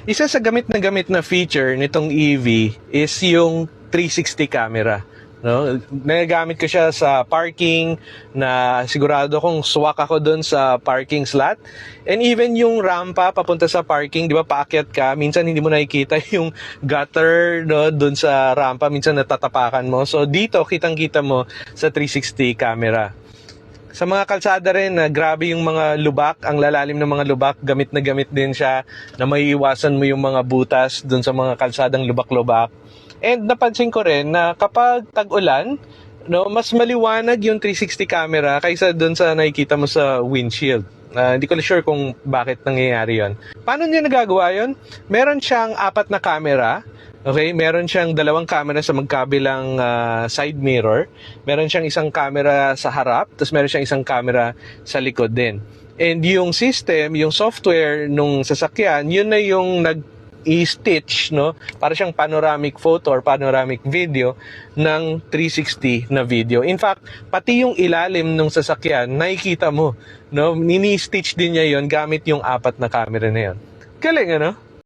Isa sa gamit na feature nitong EV is yung 360 camera. No? Nagagamit ko siya sa parking na sigurado kong swak ako doon sa parking slot. And even yung rampa papunta sa parking, di ba, paakyat ka, minsan hindi mo nakikita yung gutter, no, doon sa rampa, minsan natatapakan mo. So dito, kitang-kita mo sa 360 camera. Sa mga kalsada rin, grabe yung mga lubak, ang lalalim ng mga lubak, gamit na gamit din siya na maiiwasan mo yung mga butas dun sa mga kalsadang lubak-lubak. And napansin ko rin na kapag tag-ulan, no, mas maliwanag yung 360 camera kaysa dun sa nakikita mo sa windshield. Hindi ko na sure kung bakit nangyayari yon. Paano niya nagagawa yon? Meron siyang 4 na camera. Okay, meron siyang 2 camera sa magkabilang side mirror. Meron siyang isang camera sa harap, tapos meron siyang isang camera sa likod din. And yung system, yung software nung sasakyan, yun na yung nag-i-stitch, no? Para siyang panoramic photo or panoramic video ng 360 na video. In fact, pati yung ilalim ng sasakyan, nakikita mo, no? Nini-stitch din niya yon gamit yung 4 na camera na yon. Galing, ano?